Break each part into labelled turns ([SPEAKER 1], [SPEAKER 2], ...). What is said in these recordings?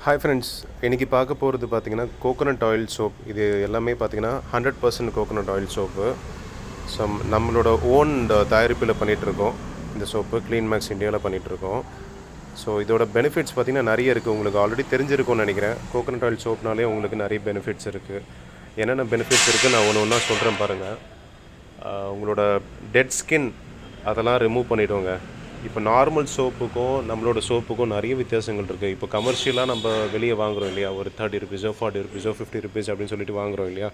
[SPEAKER 1] Hi friends, இன்றைக்கி பார்க்க போகிறது பார்த்திங்கன்னா கோகோனட் ஆயில் சோப். இது எல்லாமே பார்த்திங்கன்னா 100% கோகோனட் ஆயில் சோப்பு. ஸோ நம்மளோட ஓன் தயாரிப்பில் பண்ணிகிட்ருக்கோம். இந்த சோப்பு CleanMax இந்தியாவில் பண்ணிகிட்ருக்கோம். ஸோ இதோட பெனிஃபிட்ஸ் பார்த்திங்கன்னா நிறைய இருக்குது. உங்களுக்கு ஆல்ரெடி தெரிஞ்சிருக்கும்னு நினைக்கிறேன். கோகோனட் ஆயில் சோப்னாலே உங்களுக்கு நிறைய பெனிஃபிட்ஸ் இருக்குது. என்னென்ன பெனிஃபிட்ஸ் இருக்குது நான் ஒன்று ஒன்றா சொல்கிறேன் பாருங்கள். உங்களோட டெட் ஸ்கின் அதெல்லாம் ரிமூவ் பண்ணிவிடுவோங்க. இப்போ நார்மல் சோப்புக்கும் நம்மளோட சோப்புக்கும் நிறைய வித்தியாசங்கள் இருக்குது. இப்போ கமர்ஷியலாக நம்ம வெளியே வாங்குகிறோம் இல்லையா, ஒரு 30 ருபீஸோ 40 ருபீஸோ 50 ருபீஸ் அப்படின்னு சொல்லிட்டு வாங்குகிறோம் இல்லையா,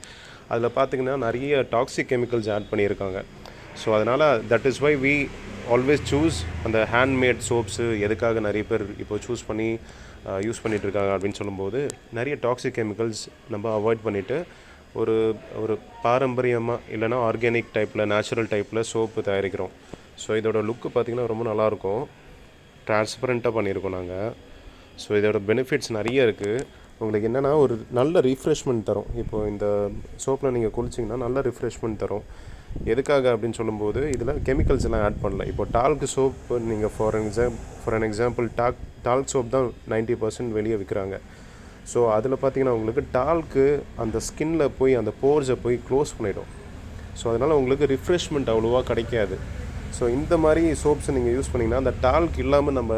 [SPEAKER 1] அதில் பார்த்திங்கன்னா நிறைய டாக்ஸிக் கெமிக்கல்ஸ் ஆட் பண்ணியிருக்காங்க. ஸோ அதனால் that is why we always choose அந்த ஹேண்ட்மேட் சோப்ஸு. எதுக்காக நிறைய பேர் இப்போ சூஸ் பண்ணி யூஸ் பண்ணிகிட்ருக்காங்க அப்படின்னு சொல்லும்போது, நிறைய டாக்ஸிக் கெமிக்கல்ஸ் நம்ம அவாய்ட் பண்ணிவிட்டு ஒரு ஒரு பாரம்பரியமாக இல்லைனா ஆர்கானிக் டைப்பில் நேச்சுரல் டைப்பில் சோப்பு தயாரிக்கிறோம். ஸோ இதோட லுக்கு பார்த்திங்கன்னா ரொம்ப நல்லாயிருக்கும். ட்ரான்ஸ்பரண்ட்டாக பண்ணியிருக்கோம் நாங்கள். ஸோ இதோட பெனிஃபிட்ஸ் நிறைய இருக்குது. உங்களுக்கு என்னென்னா ஒரு நல்ல ரிஃப்ரெஷ்மெண்ட் தரும். இப்போது இந்த சோப்பில் நீங்கள் குளிச்சிங்கன்னா நல்ல ரிஃப்ரெஷ்மெண்ட் தரும். எதுக்காக அப்படின்னு சொல்லும்போது, இதில் கெமிக்கல்ஸ் எல்லாம் ஆட் பண்ணல. இப்போ டால்க் சோப்பு நீங்கள் for an example talc soap தான் 90% வெளியே விற்கிறாங்க. ஸோ அதில் பார்த்திங்கன்னா உங்களுக்கு டால்க்கு அந்த ஸ்கின்னில் போய் அந்த போர்ஸை போய் க்ளோஸ் பண்ணிடும். ஸோ அதனால் உங்களுக்கு ரிஃப்ரெஷ்மெண்ட் அவ்வளோவா கிடைக்காது. ஸோ இந்த மாதிரி சோப்ஸை நீங்கள் யூஸ் பண்ணிங்கன்னா அந்த டால்க் இல்லாமல் நம்ம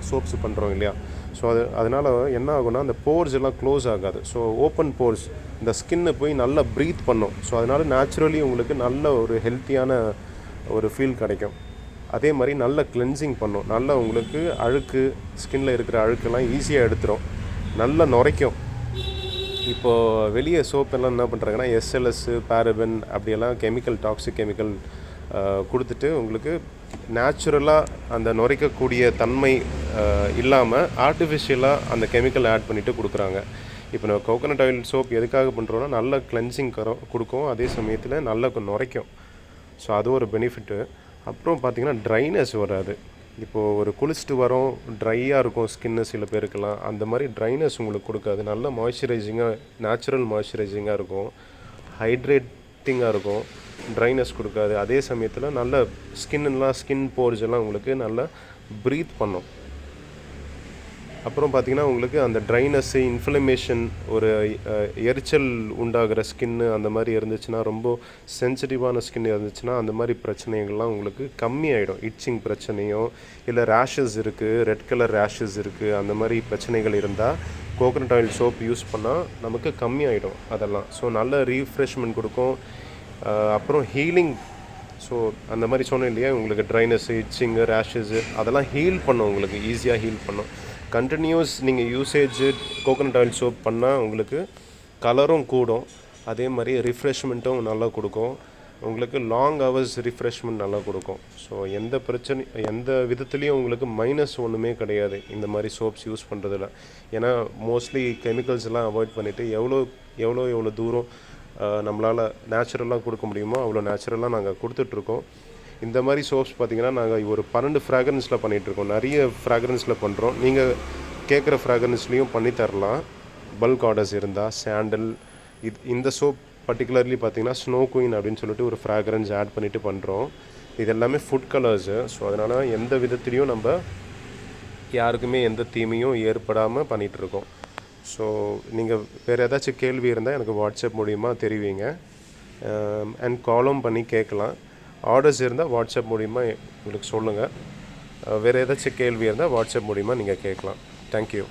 [SPEAKER 1] சோப்ஸ் பண்ணுறோம் இல்லையா, ஸோ அதனால் என்ன ஆகும்னா அந்த போர்ஸ் எல்லாம் க்ளோஸ் ஆகாது. ஸோ ஓப்பன் போர்ஸ் இந்த ஸ்கின்னை போய் நல்லா ப்ரீத் பண்ணும். ஸோ அதனால் நேச்சுரலி உங்களுக்கு நல்ல ஒரு ஹெல்த்தியான ஒரு ஃபீல் கிடைக்கும். அதே மாதிரி நல்ல கிளென்சிங் பண்ணும். நல்லா உங்களுக்கு அழுக்கு ஸ்கின்னில் இருக்கிற அழுக்கெல்லாம் ஈஸியாக எடுத்துரும். நல்லா நுரைக்கும். இப்போது வெளியே சோப் எல்லாம் என்ன பண்ணுறாங்கன்னா எஸ்எல்எஸ்ஸு பேரபன் அப்படியெல்லாம் டாக்ஸிக் கெமிக்கல் கொடுத்துட்டு உங்களுக்கு நேச்சுரலாக அந்த நுரைக்கக்கூடிய தன்மை இல்லாமல் ஆர்டிஃபிஷியலாக அந்த கெமிக்கல் ஆட் பண்ணிவிட்டு கொடுக்குறாங்க. இப்போ நம்ம கோகோனட் ஆயில் சோப் எதுக்காக பண்ணுறோன்னா நல்ல கிளென்சிங் கொடுக்கும், அதே சமயத்தில் நல்லா நுரைக்கும். ஸோ அது ஒரு பெனிஃபிட்டு. அப்புறம் பார்த்திங்கன்னா ட்ரைனஸ் வராது. இப்போது ஒரு குளிச்சுட்டு வரோம், ட்ரையாக இருக்கும் ஸ்கின்னு சில பேருக்கெல்லாம், அந்த மாதிரி ட்ரைனஸ் உங்களுக்கு கொடுக்காது. நல்ல மாய்ஸ்சரைசிங்காக நேச்சுரல் மாய்ஸ்சரைசிங்காக இருக்கும், ஹைட்ரேட்டிங்காக இருக்கும், ட்ரைனஸ் கொடுக்காது. அதே சமயத்தில் நல்ல ஸ்கின் போர்ஸ் எல்லாம் உங்களுக்கு நல்லா ப்ரீத் பண்ணும். அப்புறம் பார்த்திங்கன்னா உங்களுக்கு அந்த ட்ரைனஸ்ஸு, இன்ஃப்ளமேஷன், ஒரு எரிச்சல் உண்டாகிற ஸ்கின்னு அந்த மாதிரி இருந்துச்சுன்னா, ரொம்ப சென்சிட்டிவான ஸ்கின் இருந்துச்சுன்னா அந்த மாதிரி பிரச்சனைகள்லாம் உங்களுக்கு கம்மியாயிடும். இட்சிங் பிரச்சனையோ இல்லை ரேஷஸ் இருக்குது, ரெட் கலர் ரேஷஸ் இருக்குது, அந்த மாதிரி பிரச்சனைகள் இருந்தால் கோகோனட் ஆயில் சோப் யூஸ் பண்ணால் நமக்கு கம்மியாயிடும் அதெல்லாம். ஸோ நல்ல ரீஃப்ரெஷ்மெண்ட் கொடுக்கும். அப்புறம் ஹீலிங். ஸோ அந்த மாதிரி சொன்னேன் இல்லையா, உங்களுக்கு ட்ரைனஸ்ஸு, இட்சிங்கு, ரேஷஸ்ஸு அதெல்லாம் ஹீல் பண்ணும். உங்களுக்கு ஈஸியாக ஹீல் பண்ணும். கண்டினியூஸ் நீங்கள் யூசேஜ் கோகோனட் ஆயில் சோப் பண்ணால் உங்களுக்கு கலரும் கூடும், அதே மாதிரி ரிஃப்ரெஷ்மெண்ட்டும் நல்லா கொடுக்கும். உங்களுக்கு லாங் ஹவர்ஸ் ரிஃப்ரெஷ்மெண்ட் நல்லா கொடுக்கும். ஸோ எந்த விதத்துலேயும் உங்களுக்கு மைனஸ் ஒன்றுமே கிடையாது இந்த மாதிரி சோப்ஸ் யூஸ் பண்ணுறதில்ல. ஏன்னா மோஸ்ட்லி கெமிக்கல்ஸ் எல்லாம் அவாய்ட் பண்ணிவிட்டு எவ்வளோ தூரம் நம்மளால் நேச்சுரலாக கொடுக்க முடியுமோ அவ்வளோ நேச்சுரலாக நாங்கள் கொடுத்துட்ருக்கோம். இந்த மாதிரி சோப்ஸ் பார்த்திங்கன்னா நாங்கள் ஒரு 12 ஃப்ராக்ரன்ஸில் பண்ணிகிட்ருக்கோம். நிறைய ஃப்ராக்ரன்ஸில் பண்ணுறோம். நீங்கள் கேட்குற ஃப்ராக்ரன்ஸ்லேயும் பண்ணித்தரலாம். பல்க் ஆர்டர்ஸ் இருந்தால் சாண்டல், இந்த சோப் பர்டிகுலர்லி பார்த்திங்கன்னா ஸ்னோ குயின் அப்படின்னு சொல்லிட்டு ஒரு ஃப்ராக்ரன்ஸ் ஆட் பண்ணிவிட்டு பண்ணுறோம். இது எல்லாமே ஃபுட் கலர்ஸு. ஸோ அதனால் எந்த விதத்துலேயும் நம்ம யாருக்குமே எந்த தீமையும் ஏற்படாமல் பண்ணிகிட்ருக்கோம். ஸோ நீங்கள் வேறு ஏதாச்சும் கேள்வி இருந்தால் எனக்கு வாட்ஸ்அப் மூலிமா தெரிவிங்க. அண்ட் காலும் பண்ணி கேட்கலாம். ஆர்டர்ஸ் இருந்தால் வாட்ஸ்அப் மூலிமா உங்களுக்கு சொல்லுங்கள். வேறு ஏதாச்சும் கேள்வி இருந்தால் வாட்ஸ்அப் மூலிமா நீங்கள் கேட்கலாம். தேங்க்யூ.